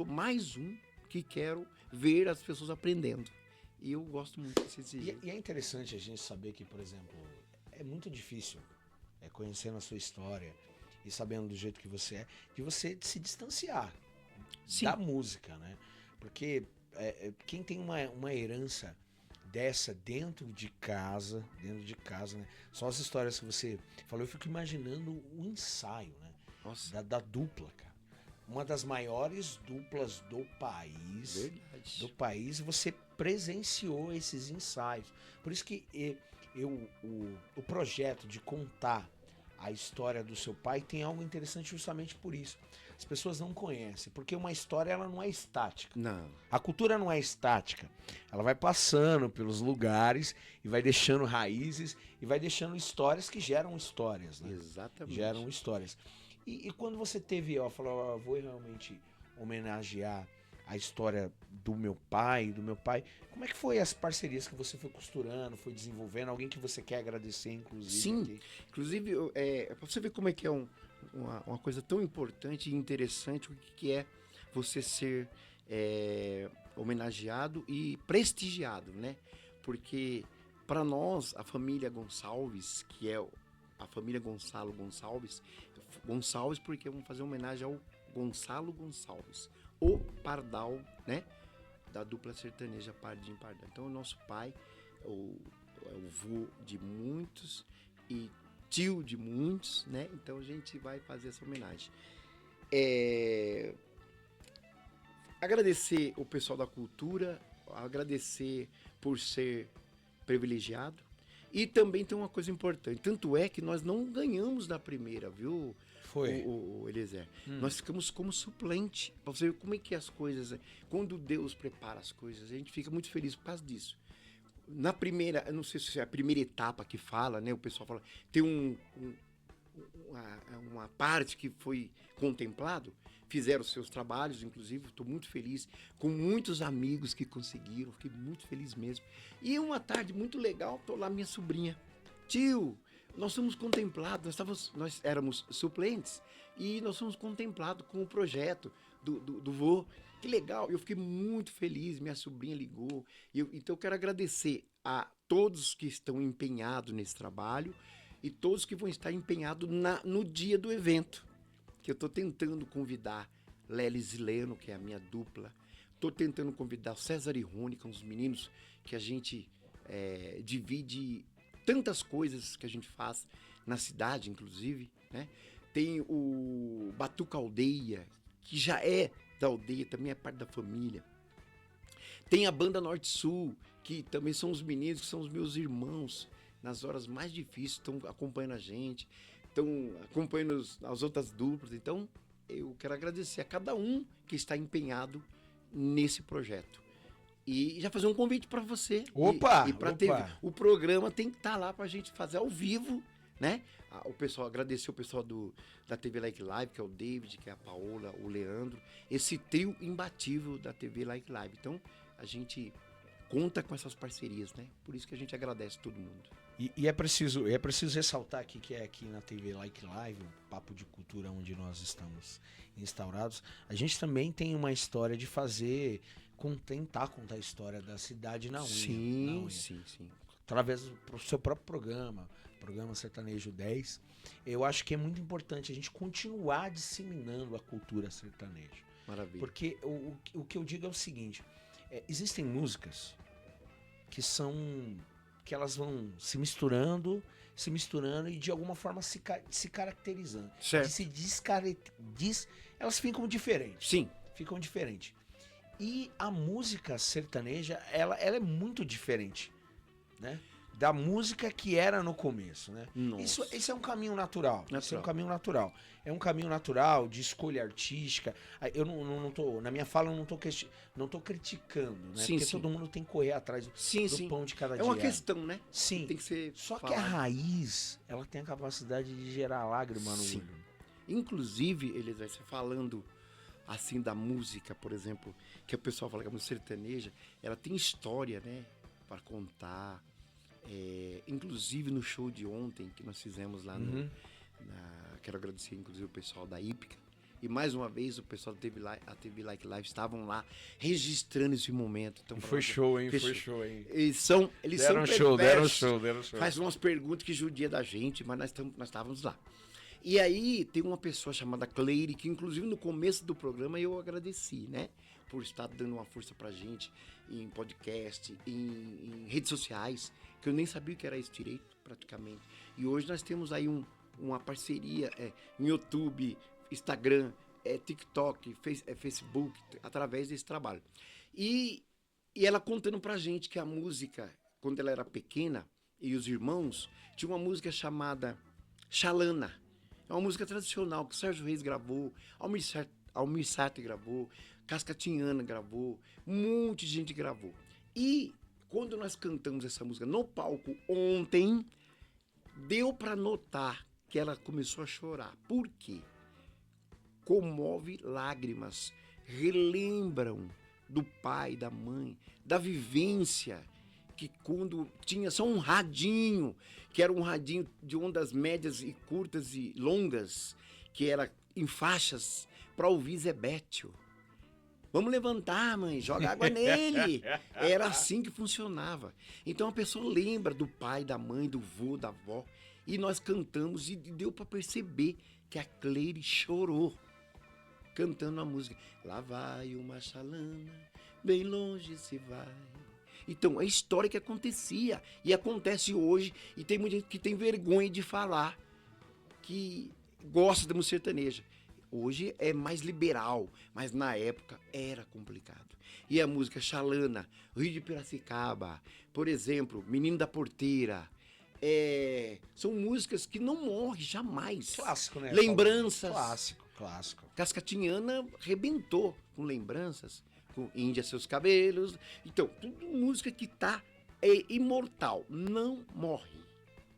mais um que quero ver as pessoas aprendendo. E eu gosto muito desse jeito. E é interessante a gente saber que, por exemplo, é muito difícil, conhecendo a sua história e sabendo do jeito que você é, de você se distanciar da música, né? Porque quem tem uma herança dessa dentro de casa, né? Só as histórias que você falou, eu fico imaginando o ensaio, né? Nossa. Da dupla, cara. Uma das maiores duplas do país. Verdade. Do país, você presenciou esses ensaios. Por isso que o projeto de contar a história do seu pai tem algo interessante justamente por isso. As pessoas não conhecem, porque uma história ela não é estática. Não. A cultura não é estática. Ela vai passando pelos lugares e vai deixando raízes e vai deixando histórias que geram histórias, né? Exatamente. Geram histórias. E quando você teve, falou, vou realmente homenagear a história do meu pai. Como é que foi as parcerias que você foi costurando, foi desenvolvendo? Alguém que você quer agradecer, inclusive? Sim, aqui? inclusive, pra você ver como é que é uma coisa tão importante e interessante, o que é você ser homenageado e prestigiado, né? Porque para nós, a família Gonçalves, que é a família Gonçalo Gonçalves, Gonçalves porque vamos fazer homenagem ao Gonçalo Gonçalves, o Pardal, né? Da dupla sertaneja Pardinho Pardal. Então, o nosso pai, o vô de muitos e tio de muitos, né? Então, a gente vai fazer essa homenagem. Agradecer o pessoal da cultura, agradecer por ser privilegiado. E também tem uma coisa importante, tanto é que nós não ganhamos da primeira, viu, Foi. o Eliezer? Nós ficamos como suplente, pra você ver como é que as coisas, quando Deus prepara as coisas, a gente fica muito feliz por causa disso. Na primeira, eu não sei se é a primeira etapa que fala, né, o pessoal fala, tem uma parte que foi contemplado, fizeram seus trabalhos, inclusive, estou muito feliz, com muitos amigos que conseguiram, fiquei muito feliz mesmo. E uma tarde muito legal, estou lá minha sobrinha, tio, nós somos contemplados, nós éramos suplentes, e nós somos contemplados com o projeto do vô, que legal, eu fiquei muito feliz, minha sobrinha ligou, então eu quero agradecer a todos que estão empenhados nesse trabalho, e todos que vão estar empenhados no dia do evento, que eu estou tentando convidar Lelis e Leno, que é a minha dupla, estou tentando convidar o César e Rony, que são os meninos que a gente divide tantas coisas que a gente faz na cidade, inclusive, né? Tem o Batuca Aldeia, que já é da aldeia, também é parte da família. Tem a Banda Norte-Sul, que também são os meninos, que são os meus irmãos, nas horas mais difíceis, estão acompanhando a gente, estão acompanhando as outras duplas. Então, eu quero agradecer a cada um que está empenhado nesse projeto. E já fazer um convite para você. Opa! E para TV. O programa tem que estar lá para a gente fazer ao vivo, né? O pessoal, agradecer o pessoal da TV Like Live, que é o David, que é a Paola, o Leandro. Esse trio imbatível da TV Like Live. Então, a gente conta com essas parcerias, né? Por isso que a gente agradece todo mundo. E é preciso ressaltar aqui que é aqui na TV Like Live, o Papo de Cultura, onde nós estamos instaurados, a gente também tem uma história de tentar contar a história da cidade na unha. Sim. Através do seu próprio programa Sertanejo 10. Eu acho que é muito importante a gente continuar disseminando a cultura sertaneja. Maravilha. Porque o que eu digo é o seguinte, existem músicas que elas vão se misturando e de alguma forma se caracterizando. Certo. Elas ficam diferentes. Sim. Ficam diferentes. E a música sertaneja, ela é muito diferente, né? Da música que era no começo, né? Isso é um caminho natural. Isso é um caminho natural. É um caminho natural de escolha artística. Eu não tô, na minha fala, eu não tô criticando, né? Sim, porque todo mundo tem que correr atrás do pão de cada dia. É uma questão, né? Sim. Tem que ser Só falado. que a raiz, ela tem a capacidade de gerar lágrima no olho. Inclusive, eles vai falando assim da música, por exemplo, que o pessoal fala que a música sertaneja, ela tem história, né? Para contar. Inclusive no show de ontem que nós fizemos lá quero agradecer inclusive o pessoal da Hípica e mais uma vez o pessoal da TV Like Live estavam lá registrando esse momento. Então, foi show, hein? Foi show, hein? Eles deram show. Faz umas perguntas que judia da gente, mas nós estávamos lá. E aí tem uma pessoa chamada Cleire, que inclusive no começo do programa eu agradeci, né? Por estar dando uma força pra gente em podcast, em redes sociais, que eu nem sabia o que era isso direito, praticamente. E hoje nós temos aí uma parceria em YouTube, Instagram, TikTok, Facebook, através desse trabalho. E ela contando pra gente que a música, quando ela era pequena, e os irmãos, tinha uma música chamada Xalana. É uma música tradicional que o Sérgio Reis gravou, Almir Sater gravou, Cascatinhana gravou, um monte de gente gravou. E quando nós cantamos essa música no palco ontem, deu para notar que ela começou a chorar. Por quê? Comove lágrimas relembram do pai, da mãe, da vivência, que quando tinha só um radinho, que era um radinho de ondas médias e curtas e longas, que era em faixas, para ouvir Zé Bétio. Vamos levantar, mãe, joga água nele. Era assim que funcionava. Então a pessoa lembra do pai, da mãe, do vô, da avó. E nós cantamos e deu para perceber que a Cleire chorou cantando a música. Lá vai uma chalana, bem longe se vai. Então, é a história que acontecia e acontece hoje, e tem muita gente que tem vergonha de falar que gosta da música sertaneja. Hoje é mais liberal, mas na época era complicado. E a música Xalana, Rio de Piracicaba, por exemplo, Menino da Porteira, são músicas que não morrem jamais. Clássico, né? Lembranças. Clássico. Cascatinhana arrebentou com lembranças, com Índia Seus Cabelos. Então, tudo música que é imortal, não morre.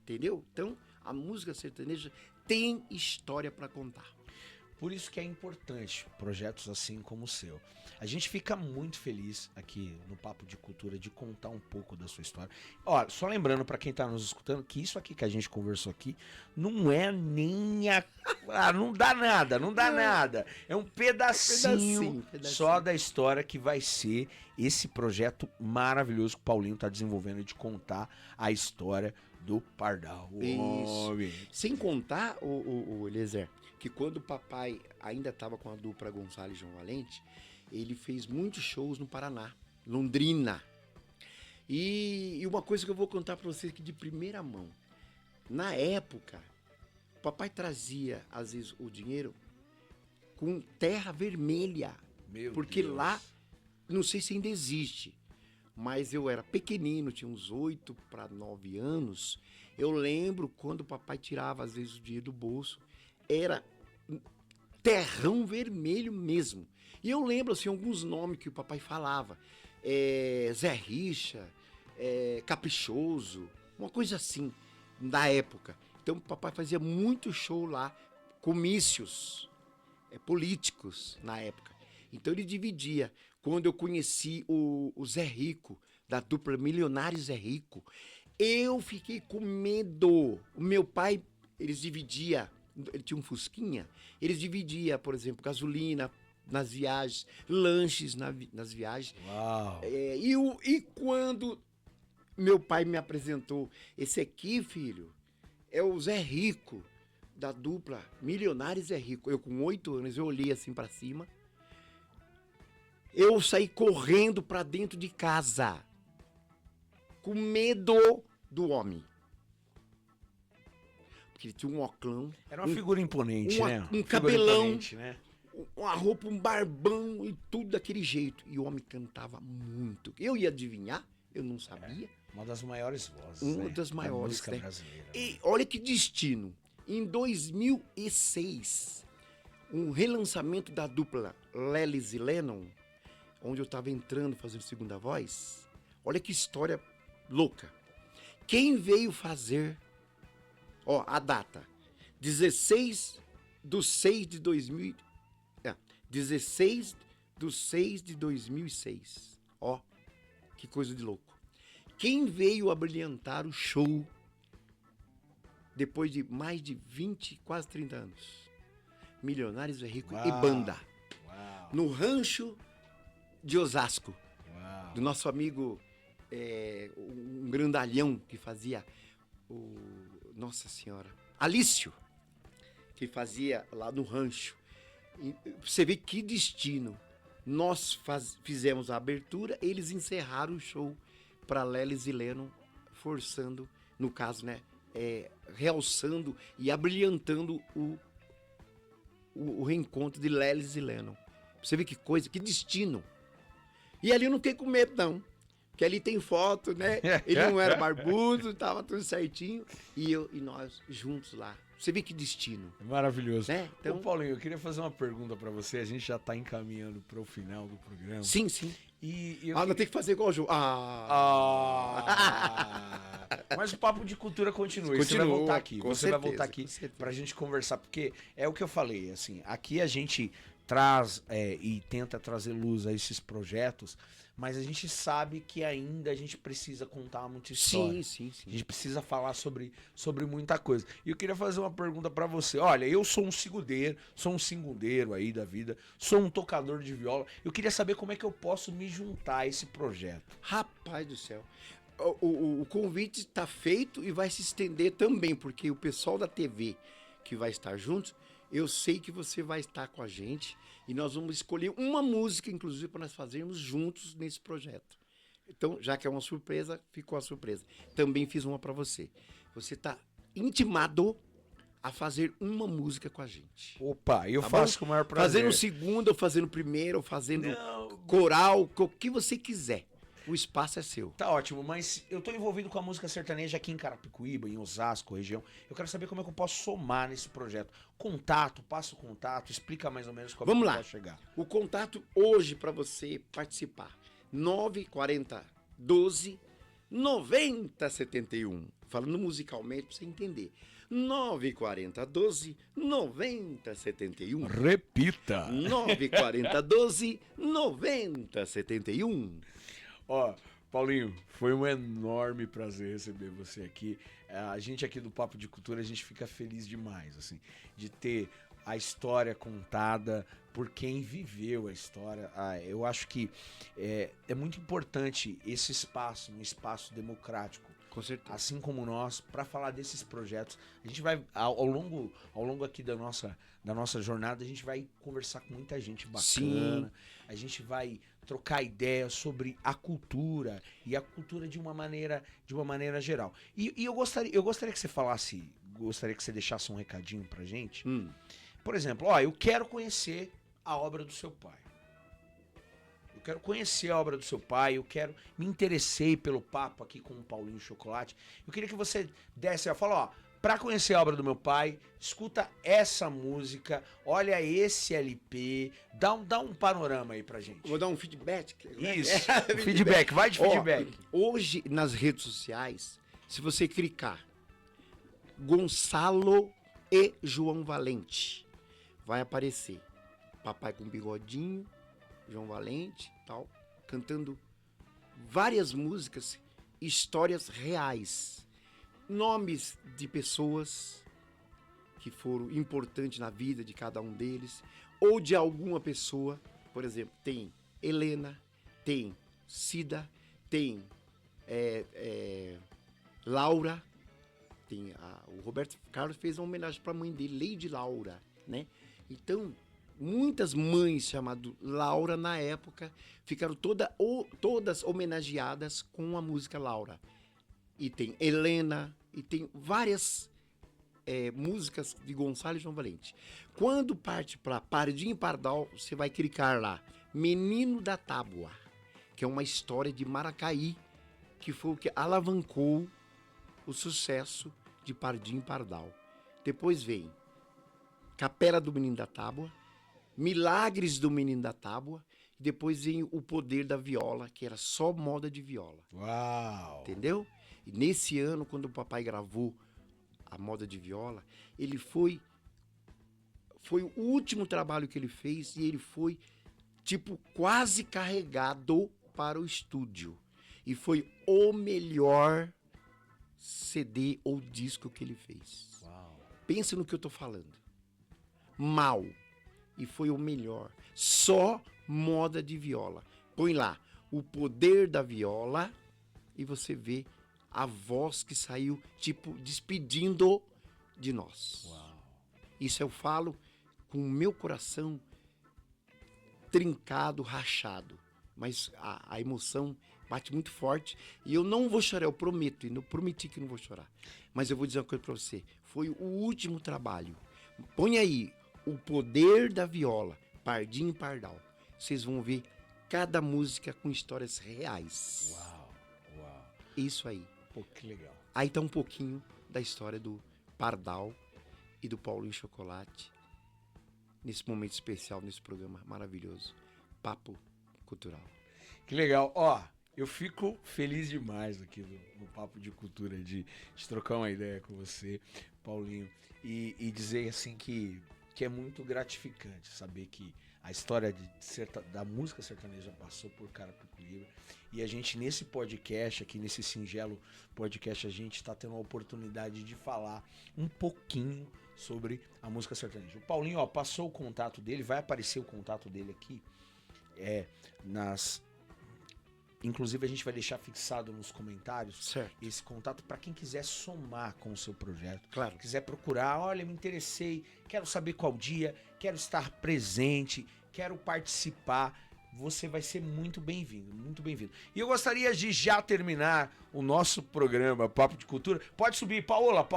Entendeu? Então, a música sertaneja tem história para contar. Por isso que é importante projetos assim como o seu. A gente fica muito feliz aqui no Papo de Cultura de contar um pouco da sua história. Ó, só lembrando para quem tá nos escutando que isso aqui que a gente conversou aqui não é nem não dá nada. É um pedacinho só da história que vai ser esse projeto maravilhoso que o Paulinho tá desenvolvendo de contar a história do Pardal. Isso. Sem contar, o Eliezer, que quando o papai ainda estava com a dupla Gonçalves e João Valente, ele fez muitos shows no Paraná, Londrina. E uma coisa que eu vou contar para vocês aqui de primeira mão. Na época, o papai trazia, às vezes, o dinheiro com terra vermelha. Porque Deus. Lá, não sei se ainda existe, mas eu era pequenino, tinha uns 8 para 9 anos. Eu lembro quando o papai tirava, às vezes, o dinheiro do bolso, era terrão vermelho mesmo. E eu lembro, assim, alguns nomes que o papai falava. Zé Richa, Caprichoso, uma coisa assim, da época. Então o papai fazia muito show lá, comícios políticos na época. Então ele dividia. Quando eu conheci o Zé Rico, da dupla Milionário Zé Rico, eu fiquei com medo. O meu pai, eles dividia, ele tinha um Fusquinha, eles dividia, por exemplo, gasolina nas viagens, lanches nas viagens. Uau. E quando meu pai me apresentou, esse aqui, filho, é o Zé Rico, da dupla Milionário Zé Rico. Eu com 8 anos, eu olhei assim pra cima. Eu saí correndo pra dentro de casa, com medo do homem. Porque ele tinha um oclão. Era uma figura imponente, né? Um cabelão, imponente, né? Uma roupa, um barbão e tudo daquele jeito. E o homem cantava muito. Eu ia adivinhar, eu não sabia. Uma das maiores vozes, Uma das maiores, da música brasileira. E olha que destino. Em 2006, um relançamento da dupla Lelis e Lennon, onde eu estava entrando fazendo segunda voz. Olha que história louca. Quem veio fazer, a data, 16 de 6 de 2006. Ó, que coisa de louco. Quem veio abrilhantar o show depois de mais de 20, quase 30 anos? Milionários é Rico e banda. Uau. No rancho de Osasco. Uau. Do nosso amigo, um grandalhão que fazia Nossa Senhora, Alício, que fazia lá no rancho. E você vê que destino. Nós fizemos a abertura, eles encerraram o show para Lelis e Lennon, forçando, no caso, né, realçando e abrilhantando o reencontro de Lelis e Lennon. Você vê que coisa, que destino. E ali eu não fiquei com medo, não. Porque ali tem foto, né? Ele não era barbudo, tava tudo certinho. E nós juntos lá. Você vê que destino. Maravilhoso. Né? Então, Ô, Paulinho, eu queria fazer uma pergunta pra você. A gente já tá encaminhando pro final do programa. Sim, sim. Não tem que fazer igual o João. Mas o Papo de Cultura continua. Você vai voltar aqui. Você vai voltar aqui pra gente conversar. Porque é o que eu falei, assim. Aqui a gente traz e tenta trazer luz a esses projetos, mas a gente sabe que ainda a gente precisa contar muita história. Sim. A gente precisa falar sobre muita coisa. E eu queria fazer uma pergunta pra você. Olha, eu sou um segundeiro aí da vida, sou um tocador de viola. Eu queria saber como é que eu posso me juntar a esse projeto. Rapaz do céu. O convite está feito e vai se estender também, porque o pessoal da TV que vai estar juntos, eu sei que você vai estar com a gente e nós vamos escolher uma música, inclusive, para nós fazermos juntos nesse projeto. Então, já que é uma surpresa, ficou a surpresa. Também fiz uma para você. Você está intimado a fazer uma música com a gente. Opa, eu Tá faço bom? com o maior prazer. Fazendo segunda, ou fazendo primeira, ou fazendo Não. coral, o que você quiser. O espaço é seu. Tá ótimo, mas eu tô envolvido com a música sertaneja aqui em Carapicuíba, em Osasco, região. Eu quero saber como é que eu posso somar nesse projeto. Contato, passa o contato, explica mais ou menos como Vamos é que lá. eu posso chegar. O contato hoje para você participar. 940 12 90 71. Falando musicalmente para você entender. 940 12 90 71. Repita. 940 12 90 71. Ó, Paulinho, foi um enorme prazer receber você aqui. A gente aqui do Papo de Cultura, a gente fica feliz demais, assim, de ter a história contada por quem viveu a história. Eu acho que é muito importante esse espaço, um espaço democrático, Com certeza. assim como nós, para falar desses projetos. A gente vai, ao longo aqui da nossa jornada, a gente vai conversar com muita gente bacana. Sim. A gente vai trocar ideias sobre a cultura e a cultura de uma maneira geral. E eu gostaria que você falasse, gostaria que você deixasse um recadinho pra gente. Por exemplo, eu quero conhecer a obra do seu pai. Eu quero conhecer a obra do seu pai, me interessei pelo papo aqui com o Paulinho Chocolate. Eu queria que você desse, pra conhecer a obra do meu pai, escuta essa música, olha esse LP, dá um panorama aí pra gente. Vou dar um feedback. Isso, feedback, vai de feedback. Hoje, nas redes sociais, se você clicar Gonçalo e João Valente, vai aparecer papai com bigodinho, João Valente, tal, cantando várias músicas, histórias reais, nomes de pessoas que foram importantes na vida de cada um deles, ou de alguma pessoa. Por exemplo, tem Helena, tem Cida, tem Laura, tem o Roberto Carlos fez uma homenagem para a mãe dele, Lady Laura, né? Então, muitas mães chamadas Laura na época ficaram todas homenageadas com a música Laura. E tem Helena, e tem várias músicas de Gonçalo e João Valente. Quando parte para Pardim e Pardal, você vai clicar lá, Menino da Tábua, que é uma história de Maracaí, que foi o que alavancou o sucesso de Pardim e Pardal. Depois vem Capela do Menino da Tábua, Milagres do Menino da Tábua, e depois vem O Poder da Viola, que era só moda de viola. Uau! Entendeu? E nesse ano, quando o papai gravou a moda de viola, ele foi o último trabalho que ele fez, e ele foi, tipo, quase carregado para o estúdio. E foi o melhor CD ou disco que ele fez. Uau! Pensa no que eu tô falando. Mal. E foi o melhor. Só moda de viola. Põe lá, O Poder da Viola, e você vê a voz que saiu, tipo, despedindo de nós. Uau! Isso eu falo com o meu coração trincado, rachado. Mas a emoção bate muito forte. E eu não vou chorar, eu prometo. E eu prometi que não vou chorar. Mas eu vou dizer uma coisa pra você. Foi o último trabalho. Põe aí, O Poder da Viola, Pardim e Pardal. Vocês vão ver cada música com histórias reais. Uau! Uau! Isso aí. Pô, que legal. Aí tá um pouquinho da história do Pardal e do Paulinho Chocolate. Nesse momento especial, nesse programa maravilhoso. Papo Cultural. Que legal. Eu fico feliz demais aqui no Papo de Cultura de trocar uma ideia com você, Paulinho, e dizer assim que é muito gratificante saber que A história da música sertaneja passou por Carapicuíba. E a gente, nesse podcast aqui, nesse singelo podcast, a gente está tendo a oportunidade de falar um pouquinho sobre a música sertaneja. O Paulinho, ó, passou o contato dele, vai aparecer o contato dele aqui. Inclusive a gente vai deixar fixado nos comentários esse contato para quem quiser somar com o seu projeto. Claro. Quiser procurar, olha, me interessei, quero saber qual dia, quero estar presente, quero participar. Você vai ser muito bem-vindo, muito bem-vindo. E eu gostaria de já terminar o nosso programa Papo de Cultura. Pode subir, Paola,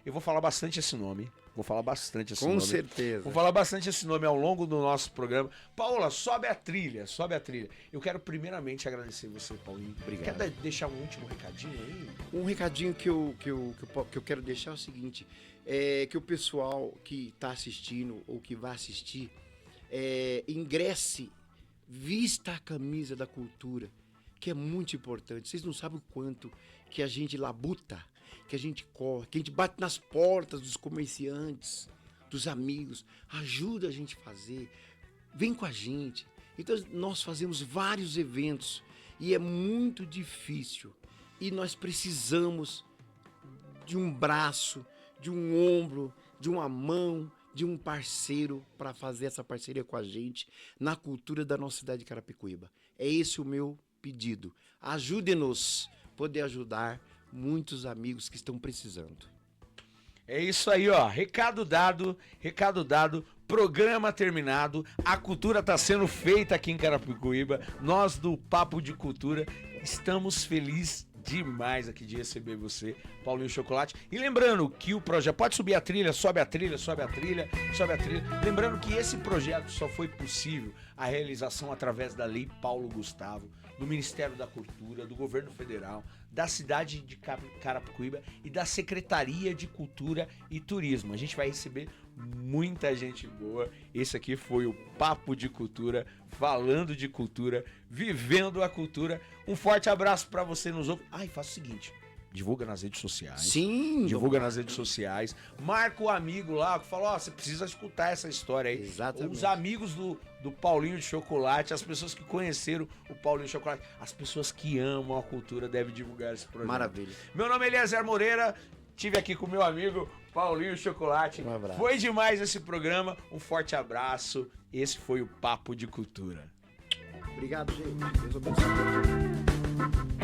eu vou falar bastante esse nome. Com certeza. Vou falar bastante esse nome ao longo do nosso programa. Paola, sobe a trilha. Eu quero primeiramente agradecer você, Paulinho. Obrigado. Quer deixar um último recadinho aí? Um recadinho que eu quero deixar é o seguinte, que o pessoal que está assistindo ou que vai assistir, ingresse, vista a camisa da cultura, que é muito importante. Vocês não sabem o quanto que a gente labuta, que a gente corre, que a gente bate nas portas dos comerciantes, dos amigos, ajuda a gente a fazer, vem com a gente. Então nós fazemos vários eventos e é muito difícil e nós precisamos de um braço, de um ombro, de uma mão, de um parceiro para fazer essa parceria com a gente na cultura da nossa cidade de Carapicuíba. É esse o meu pedido. Ajude-nos a poder ajudar muitos amigos que estão precisando. É isso aí, ó. Recado dado, programa terminado, a cultura tá sendo feita aqui em Carapicuíba. Nós do Papo de Cultura estamos felizes demais aqui de receber você, Paulinho Chocolate. E lembrando que o projeto... Pode subir a trilha, sobe a trilha. Lembrando que esse projeto só foi possível a realização através da Lei Paulo Gustavo, do Ministério da Cultura, do Governo Federal, da cidade de Carapicuíba e da Secretaria de Cultura e Turismo. A gente vai receber muita gente boa. Esse aqui foi o Papo de Cultura, falando de cultura, vivendo a cultura. Um forte abraço para você nos ouvir. E faça o seguinte, divulga nas redes sociais. Sim. Divulga nas redes sociais. Marca o amigo lá que fala, você precisa escutar essa história aí. Exatamente. Os amigos do Paulinho de Chocolate, as pessoas que conheceram o Paulinho de Chocolate, as pessoas que amam a cultura devem divulgar esse projeto. Maravilha. Meu nome é Eliezer Moreira, estive aqui com meu amigo Paulinho Chocolate. Um abraço. Foi demais esse programa, um forte abraço. Esse foi o Papo de Cultura. Obrigado, gente. Deus abençoe.